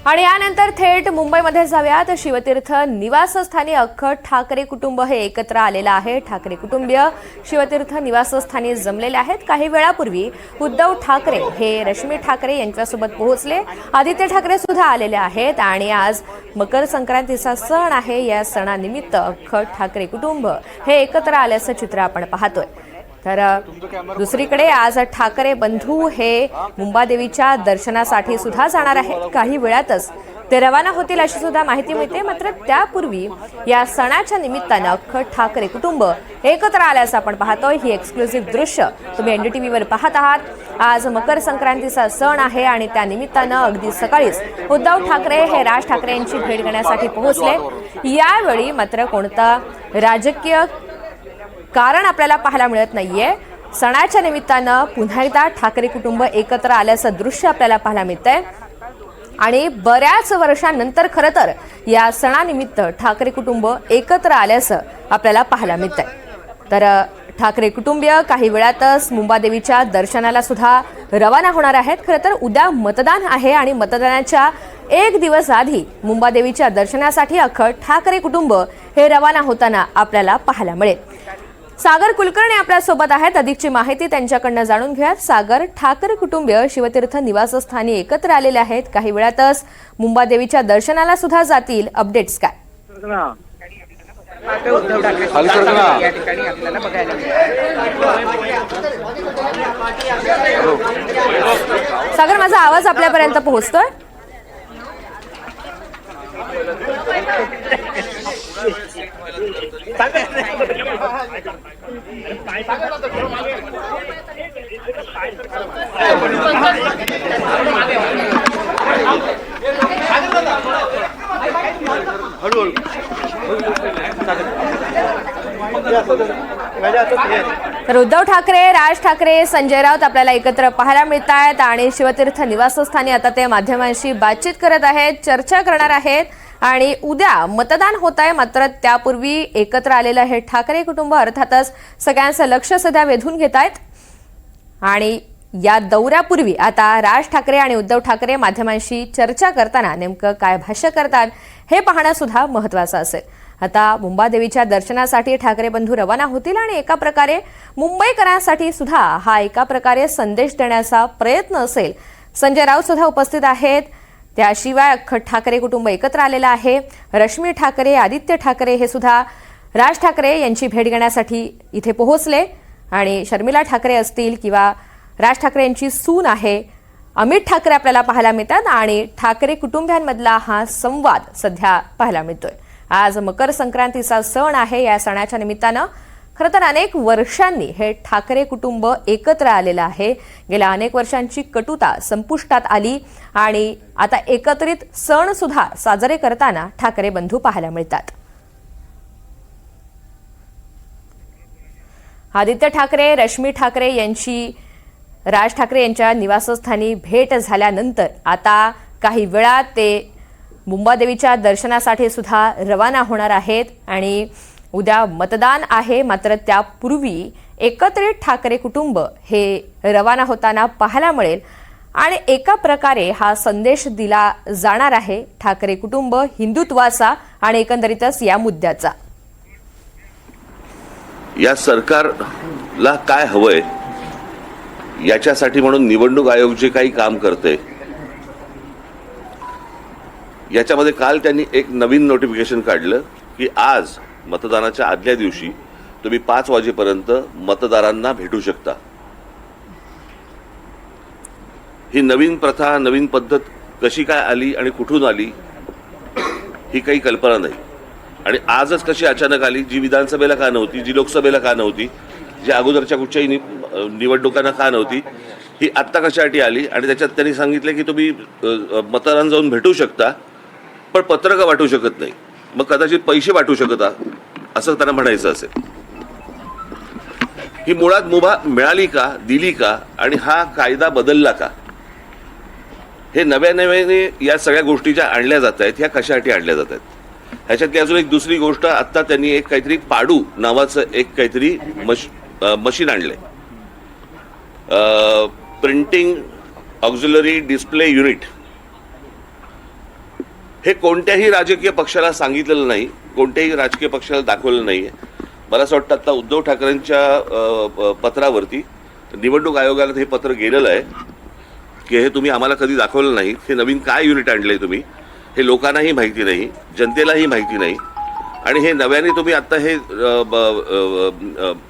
आणि यानंतर थेट मुंबईमध्ये जाऊयात। शिवतीर्थ निवासस्थानी अख्खं ठाकरे कुटुंब हे एकत्र आलेलं आहे। ठाकरे कुटुंबीय शिवतीर्थ निवासस्थानी जमलेले आहेत। काही वेळापूर्वी उद्धव ठाकरे हे रश्मी ठाकरे यांच्यासोबत पोहोचले। आदित्य ठाकरे सुद्धा आलेले आहेत आणि आज मकर संक्रांतीचा सण आहे। या सणानिमित्त अख्खं ठाकरे कुटुंब हे एकत्र आल्याचं चित्र आपण पाहतोय। तर दुसरीकडे आज ठाकरे बंधू हे मुंबादेवीच्या दर्शनासाठी सुद्धा जाणार आहेत। काही वेळातच ते रवाना होतील अशी सुद्धा माहिती मिळते। मात्र त्यापूर्वी या सणाच्या निमित्तानं अख्खं ठाकरे कुटुंब एकत्र आल्याचं आपण पाहतोय। ही एक्सक्लुझिव्ह दृश्य तुम्ही एनडीटीव्हीवर पाहत आहात। आज मकर संक्रांतीचा सण आहे आणि त्या निमित्तानं अगदी सकाळीच उद्धव ठाकरे हे राज ठाकरे यांची भेट घेण्यासाठी पोहोचले। यावेळी मात्र कोणता राजकीय कारण आपल्याला पाहायला मिळत नाहीये। सणाच्या निमित्तानं पुन्हा एकदा ठाकरे कुटुंब एकत्र आल्याचं दृश्य आपल्याला पाहायला मिळतंय आणि बऱ्याच वर्षांनंतर खरं तर या सणानिमित्त ठाकरे कुटुंब एकत्र आल्याचं आपल्याला पाहायला मिळतंय। तर ठाकरे कुटुंबीय काही वेळातच मुंबादेवीच्या दर्शनाला सुद्धा रवाना होणार आहेत। खरं तर उद्या मतदान आहे आणि मतदानाच्या एक दिवस आधी मुंबादेवीच्या दर्शनासाठी अख्खं ठाकरे कुटुंब हे रवाना होताना आपल्याला पाहायला मिळेल। सागर कुलकर्णी आपल्या सोबत आहेत। अधिकची माहिती त्यांच्याकडनं जाणून घेऊयात। सागर, ठाकरे कुटुंबीय शिवतीर्थ निवासस्थानी एकत्र आलेले आहेत। काही वेळातच मुंबादेवीच्या दर्शनाला सुद्धा जातील। अपडेट्स काय? सागर, माझा आवाज आपल्यापर्यंत पोहोचतोय? तर उद्धव ठाकरे, राज ठाकरे, संजय राऊत आपल्याला एकत्र पाहायला मिळत आहेत आणि शिवतीर्थ निवासस्थानी आता ते माध्यमांशी बातचीत करत आहेत, चर्चा करणार आहेत आणि उद्या मतदान होत आहे। मात्र त्यापूर्वी एकत्र आलेलं हे ठाकरे कुटुंब अर्थातच सगळ्यांचं लक्ष सध्या वेधून घेत आहेत आणि या दौऱ्यापूर्वी आता राज ठाकरे आणि उद्धव ठाकरे माध्यमांशी चर्चा करताना नेमकं काय भाष्य करतात हे पाहणं सुद्धा महत्त्वाचं असेल। आता मुंबादेवीच्या दर्शनासाठी ठाकरे बंधू रवाना होतील आणि एका प्रकारे मुंबईकरांसाठी सुद्धा हा एका प्रकारे संदेश देण्याचा प्रयत्न असेल। संजय राऊत सुद्धा उपस्थित आहेत। त्याशिवाय अख्खं ठाकरे कुटुंब एकत्र आलेलं आहे। रश्मी ठाकरे, आदित्य ठाकरे हे सुद्धा राज ठाकरे यांची भेट घेण्यासाठी इथे पोहोचले आणि शर्मिला ठाकरे असतील किंवा राज ठाकरे यांची सून आहे अमित ठाकरे आपल्याला पाहायला मिळतात आणि ठाकरे कुटुंबियांमधला हा संवाद सध्या पाहायला मिळतोय। आज मकर संक्रांतीचा सण आहे। या सणाच्या निमित्तानं खरं तर अनेक वर्षांनी हे ठाकरे कुटुंब एकत्र आलेलं आहे। गेल्या अनेक वर्षांची कटुता संपुष्टात आली आणि आता एकत्रित सण सुद्धा साजरे करताना ठाकरे बंधू पाहायला मिळतात। आदित्य ठाकरे, रश्मी ठाकरे यांची राज ठाकरे यांच्या निवासस्थानी भेट झाल्यानंतर आता काही वेळात ते मुंबादेवीच्या दर्शनासाठी सुद्धा रवाना होणार आहेत आणि उद्या मतदान आहे। मात्र त्यापूर्वी एकत्रित ठाकरे कुटुंब हे रवाना होताना पाहायला मिळेल आणि एका प्रकारे हा संदेश दिला जाणार आहे ठाकरे कुटुंब हिंदुत्वाचा आणि एकंदरीतच या मुद्द्याचा। या सरकारला काय हवंय याच्यासाठी म्हणून निवडणूक आयोग जे काही काम करते याच्यामध्ये काल त्यांनी एक नवीन नोटिफिकेशन काढलं की आज मतदानाच्या आदल्या दिवशी तुम्ही 5 वाजेपर्यंत मतदारांना भेटू शकता। ही नवीन प्रथा, नवीन पद्धत कशी काय आली आणि कुठून आली ही काही कल्पना नाही आणि आजच कशी अचानक आली, जी विधानसभेला का नव्हती, जी लोकसभेला का नव्हती, जी अगोदरच्या कुठच्याही निवडणुकांना का नव्हती, ही आत्ता कशासाठी आली। आणि त्याच्यात त्यांनी सांगितलं की तुम्ही मतदारांना जाऊन भेटू शकता पण पत्रकं वाटू शकत नाही, मग कदाचित पैसे वाटू शकता असं त्यांना म्हणायचं असेल। ही मुळात मुभा मिळाली का, दिली का आणि हा कायदा बदलला का, हे नव्याने या सगळ्या गोष्टी ज्या आणल्या जात आहेत ह्या कशासाठी आणल्या जात आहेत। ह्याच्यातली अजून एक दुसरी गोष्ट, आत्ता त्यांनी एक काहीतरी पाडू नावाचं एक काहीतरी मशीन आणलंय, प्रिंटिंग ऑक्झिलरी डिस्प्ले युनिट। हे कोणत्याही राजकीय पक्षाला सांगितलेलं नाही, कोणत्याही राजकीय पक्षाला दाखवलेलं नाही आहे. मला असं वाटतं आता उद्धव ठाकरेंच्या पत्रावरती निवडणूक आयोगाला हे पत्र गेलेलं आहे की हे तुम्ही आम्हाला कधी दाखवलं नाही. हे नवीन काय युनिट आणलंय तुम्ही, हे लोकांनाही माहिती नाही, जनतेलाही माहिती नाही. आणि हे नव्याने तुम्ही आता हे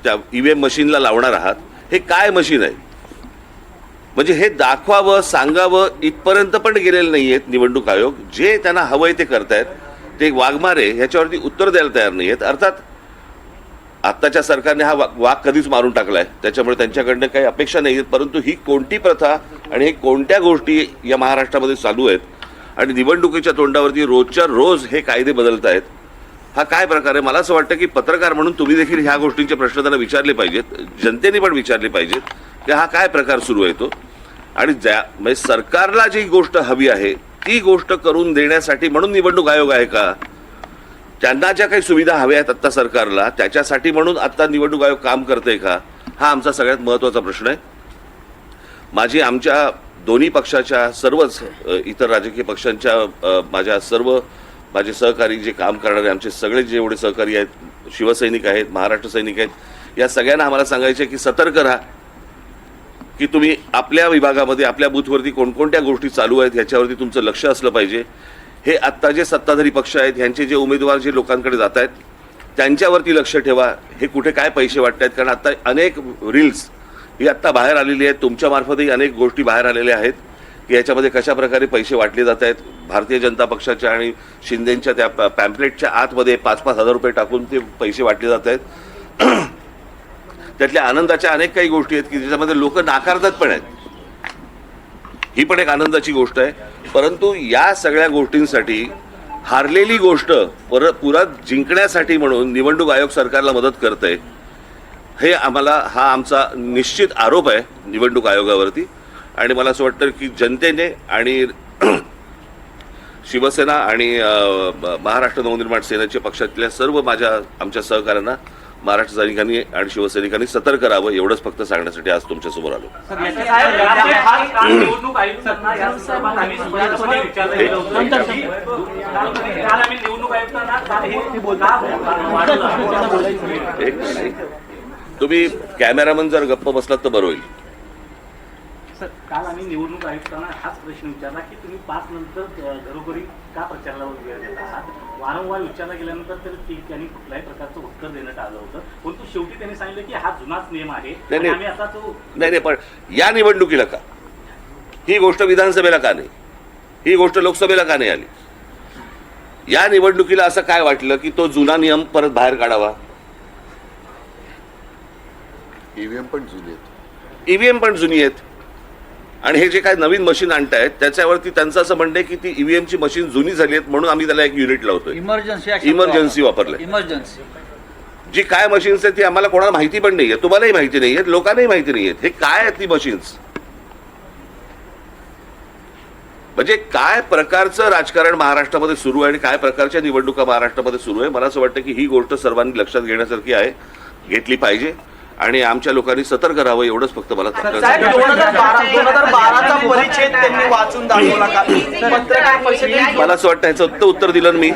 त्या EVM मशीनला लावणार आहात. हे काय मशीन आहे, म्हणजे हे दाखवावं सांगावं इथपर्यंत पण गेलेले नाही आहेत निवडणूक आयोग. जे त्यांना हवंय ते करतायत, ते वाघमारे ह्याच्यावरती उत्तर द्यायला तयार नाही आहेत. अर्थात आत्ताच्या सरकारने हा वाघ कधीच मारून टाकलाय, त्याच्यामुळे त्यांच्याकडनं काही अपेक्षा नाही आहेत. परंतु ही कोणती प्रथा आणि हे कोणत्या गोष्टी या महाराष्ट्रामध्ये चालू आहेत आणि निवडणुकीच्या तोंडावरती रोजच्या रोज हे कायदे बदलत आहेत, हा काय प्रकार आहे? मला असं वाटतं की पत्रकार म्हणून तुम्ही देखील ह्या गोष्टींचे प्रश्न त्यांना विचारले पाहिजेत, जनतेने पण विचारले पाहिजेत की हा काय प्रकार सुरू आहे तो. आणि म्हणजे सरकारला जी गोष्ट हवी आहे ती गोष्ट करून देण्यासाठी म्हणून निवडणूक आयोग आहे का? त्यांना ज्या काही सुविधा हव्या आहेत आत्ता सरकारला त्याच्यासाठी म्हणून आत्ता निवडणूक आयोग काम करतंय का? हा आमचा सगळ्यात महत्त्वाचा प्रश्न आहे. आमच्या दोन्ही पक्षाच्या सर्वच इतर राजकीय पक्षांच्या माझे सहकारी जे काम करणारे आमचे सगळे जेवढे सहकारी आहेत, शिवसैनिक आहेत, महाराष्ट्र सैनिक आहेत, या सगळ्यांना आम्हाला सांगायचे की सतर्क राहा, की तुम्ही आपल्या विभागामध्ये आपल्या बूथवरती कोणकोणत्या गोष्टी चालू आहेत ह्याच्यावरती तुमचं लक्ष असलं पाहिजे. हे आत्ता जे सत्ताधारी पक्ष आहेत ह्यांचे जे उमेदवार जे लोकांकडे जात आहेत त्यांच्यावरती लक्ष ठेवा. हे कुठे काय पैसे वाटत आहेत, कारण आता अनेक रील्स ही आत्ता बाहेर आलेली आहेत, तुमच्या मार्फतही अनेक गोष्टी बाहेर आलेल्या आहेत की याच्यामध्ये कशा प्रकारे पैसे वाटले जात आहेत. भारतीय जनता पक्षाच्या आणि शिंदेच्या त्या पॅम्पलेटच्या आतमध्ये 5-5 हजार रुपये टाकून ते पैसे वाटले जात आहेत. त्यातल्या आनंदाच्या अनेक काही गोष्टी आहेत की ज्याच्यामध्ये लोक नाकारतात पण आहेत. ही पण एक आनंदाची गोष्ट आहे. परंतु या सगळ्या गोष्टींसाठी हारलेली गोष्ट पुन्हा जिंकण्यासाठी म्हणून निवडणूक आयोग सरकारला मदत करतंय, हे हा आमचा निश्चित आरोप आहे निवडणूक आयोगावरती. आणि मला असं वाटतं की जनतेने आणि शिवसेना आणि महाराष्ट्र नवनिर्माण सेनेच्या पक्षातल्या सर्व आमच्या सहकाऱ्यांना महाराष्ट्र सैनिकांनी आणि शिवसैनिकांनी सतर्क राहावं एवढंच फक्त सांगण्यासाठी आज तुमच्यासमोर आलो. तुम्ही कॅमेरामन जर गप्प बसलात तर बरं होईल. सर, काल आम्ही निवडणूक आयुक्तांना हाच प्रश्न विचारला की तुम्ही 5 नंतर घरोघरी का प्रचाराला वेळ देत आहात. वारंवार विचारला गेल्यानंतर त्यांनी कुठल्याही प्रकारचं उत्तर देण्यात आलं होतं. परंतु शेवटी त्यांनी सांगितलं की हा जुनाच नियम आहे आणि आम्ही आता तो नाही, पण या निवडणुकीला का? ही गोष्ट विधानसभेला का नाही? ही गोष्ट लोकसभेला का नाही आली? या निवडणुकीला असं काय वाटलं की तो जुना नियम परत बाहेर काढावा? ईव्हीएम पण जुनी आहेत आणि हे जे काय नवीन मशीन आणतायत त्याच्यावरती त्यांचं असं म्हणणं आहे की ती ईव्हीएमची मशीन जुनी झाली आहेत म्हणून आम्ही त्याला एक युनिट लावतोय. इमर्जन्सी वापरलंय. जी काय मशीन्स आहेत ती आम्हाला कोणाला माहिती पण नाहीये, तुम्हालाही माहिती नाहीये, लोकांनाही माहिती नाहीये हे काय आहेत ती मशीन्स. म्हणजे काय प्रकारचं राजकारण महाराष्ट्रामध्ये सुरू आहे आणि काय प्रकारच्या निवडणुका महाराष्ट्रामध्ये सुरू आहे. मला असं वाटतं की ही गोष्ट सर्वांनी लक्षात घेण्यासारखी आहे, घेतली पाहिजे आणि आमच्या लोकांनी सतर्क राहावं एवढंच फक्त मला 2012चा परिच्छेद त्यांनी वाचून दाखवला का? मला असं वाटतं ह्याचं उत्तर दिलं मी,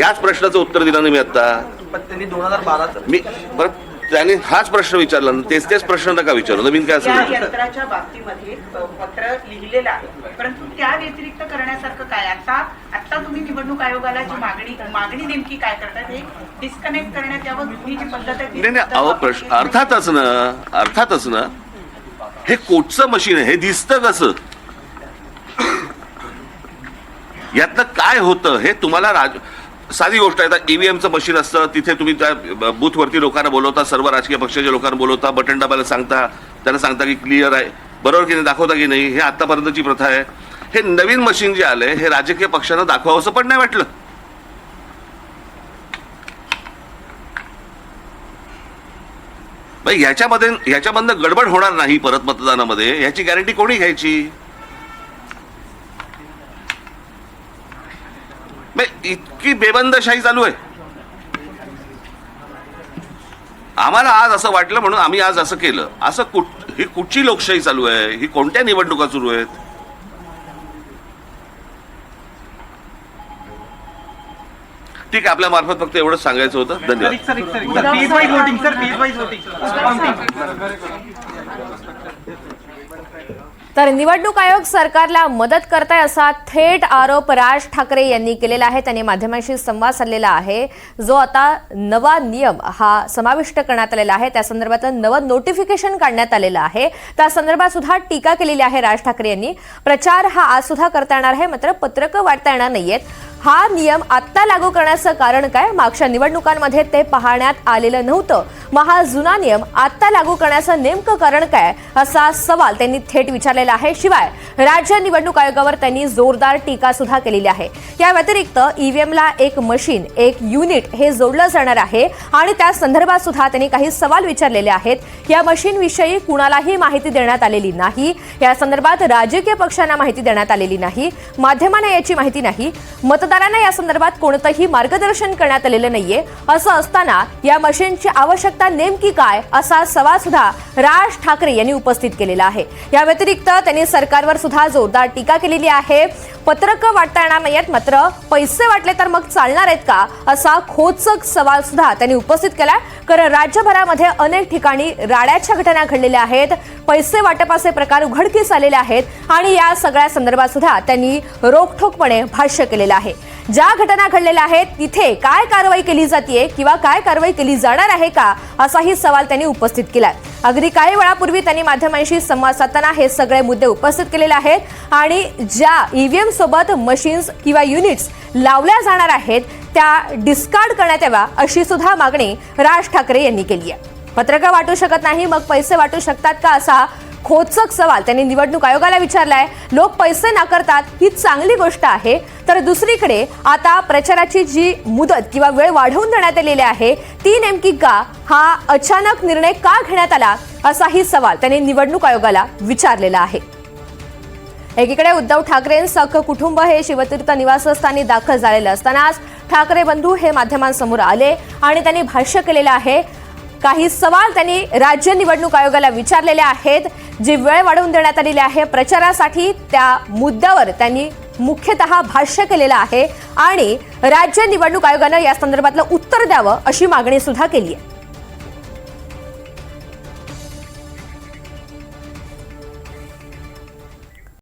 याच प्रश्नाचं उत्तर दिलं ना मी आता. त्यांनी 2012 मी परत त्याने हाच प्रश्न विचारला ना, तेच प्रश्न नका विचारू, नवीन काय त्या असेल. यंत्राच्या बाबतीमध्ये पत्र लिहिलेलं आहे, परंतु त्या व्यतिरिक्त करण्यासारखं काय? आता तुम्ही निवडणूक आयोगाला जी मागणी नेमकी काय करतात हे डिस्कनेक्ट करण्यात यावं, जुनी जी पद्धत आहे नाही अहो प्रश्न अर्थातच ना हे कोटचं मशीन आहे, हे दिसतं कसं? यातनं काय होतं हे तुम्हाला साधी गोष्ट आहे. आता ईव्हीएमचं मशीन असतं, तिथे तुम्ही त्या बूथवरती लोकांना बोलवता, सर्व राजकीय पक्षाच्या लोकांना बोलवता, बटन दाबायला सांगता, त्यांना सांगता की क्लिअर आहे, बरोबर की नाही, दाखवता की नाही. हे आतापर्यंतची प्रथा आहे. हे नवीन मशीन जे आलंय हे राजकीय पक्षांना दाखवावं असं पण नाही वाटलं. ह्याच्यामधनं गडबड होणार नाही परत मतदानामध्ये, ह्याची गॅरंटी कोणी घ्यायची? इतकी बेबंदशाही चालू आहे. आम्हाला आज असं वाटलं म्हणून आम्ही आज असं केलं. ही कुठची लोकशाही चालू आहे? ही कोणत्या निवडणुका सुरू आहेत? ठीक आहे, आपल्या मार्फत फक्त एवढंच सांगायचं होतं. धन्यवाद. तर निवडणूक आयोग सरकारला मदत करताय असा थेट आरोप राज ठाकरे यांनी केलेला आहे. त्यांनी माध्यमांशी संवाद साधलेला आहे. जो आता नवा नियम हा समाविष्ट करण्यात आलेला आहे, त्या संदर्भात नवं नोटिफिकेशन काढण्यात आलेलं आहे, त्या संदर्भात सुद्धा टीका केलेली आहे राज ठाकरे यांनी. प्रचार हा आज सुद्धा करता येणार आहे, मात्र पत्रकं वाटता येणार नाहीयेत. हा नियम आत्ता लागू करण्याचं कारण काय? मागच्या निवडणुकांमध्ये ते पाहण्यात आलेलं नव्हतं. मग हा जुना नियम आत्ता लागू करण्याचं नेमकं कारण काय, असा सवाल त्यांनी थेट विचारलेला आहे. शिवाय राज्य निवडणूक आयोगावर त्यांनी जोरदार टीका सुद्धा केलेली आहे. या व्यतिरिक्त ईव्हीएमला एक मशीन, एक युनिट हे जोडलं जाणार आहे आणि त्या संदर्भात सुद्धा त्यांनी काही सवाल विचारलेले आहेत. या मशीनविषयी कुणालाही माहिती देण्यात आलेली नाही. या संदर्भात राजकीय पक्षांना माहिती देण्यात आलेली नाही, माध्यमांना याची माहिती नाही, मतदारांना या संदर्भात कोणतंही मार्गदर्शन करण्यात आलेलं नाहीये. असं असताना या मशीनची आवश्यकता नेमकी काय, असा सवाल सुद्धा राज ठाकरे यांनी उपस्थित केलेला आहे. या व्यतिरिक्त त्यांनी सरकारवर सुद्धा जोरदार टीका केलेली आहे. पत्रकं वाटता येणार नाहीयेत, मात्र पैसे वाटले तर मग चालणार आहेत का, असा खोचक सवाल सुद्धा त्यांनी उपस्थित केला. कारण राज्यभरामध्ये अनेक ठिकाणी राड्याच्या घटना घडलेल्या आहेत, पैसे वाटपाचे प्रकार उघडकीस आलेले आहेत आणि या सगळ्या संदर्भात सुद्धा त्यांनी रोखठोकपणे भाष्य केलेलं आहे. ज्या घटना घडलेल्या आहेत तिथे काय कारवाई केली जाते किंवा काय कारवाई केली जाणार आहे का, असाही सवाल त्यांनी उपस्थित केलाय. अगदी काही वेळापूर्वी त्यांनी माध्यमांशी संवाद साधताना हे सगळे मुद्दे उपस्थित केलेले आहेत आणि ज्या ईव्हीएम सोबत मशीन्स किंवा युनिट्स लावल्या जाणार आहेत त्या डिस्कार्ड करण्यात याव्या, अशी सुद्धा मागणी राज ठाकरे यांनी केली आहे. पत्रकं वाटू शकत नाही, मग पैसे वाटू शकतात का, असा खोचक सवाल त्यांनी निवडणूक आयोगाला विचारलाय. लोक पैसे नाकारतात ही चांगली गोष्ट आहे, तर दुसरीकडे आता प्रचाराची जी मुदत किंवा वेळ वाढवून देण्यात आलेली आहे ती नेमकी का, हा अचानक निर्णय का घेण्यात आला, असाही सवाल त्यांनी निवडणूक आयोगाला विचारलेला आहे. एकीकडे उद्धव ठाकरेंचं कुटुंब हे शिवतीर्थ निवासस्थानी दाखल झालेलं असतानाच ठाकरे बंधू हे माध्यमांसमोर आले आणि त्यांनी भाष्य केलेलं आहे. काही सवाल त्यांनी राज्य निवडणूक आयोगाला विचारलेले आहेत. जी वेळ वाढवून देण्यात आलेली आहे प्रचारासाठी, त्या मुद्द्यावर त्यांनी मुख्यतः भाष्य केलेलं आहे आणि राज्य निवडणूक आयोगानं या संदर्भातलं उत्तर द्यावं, अशी मागणी सुद्धा केली आहे.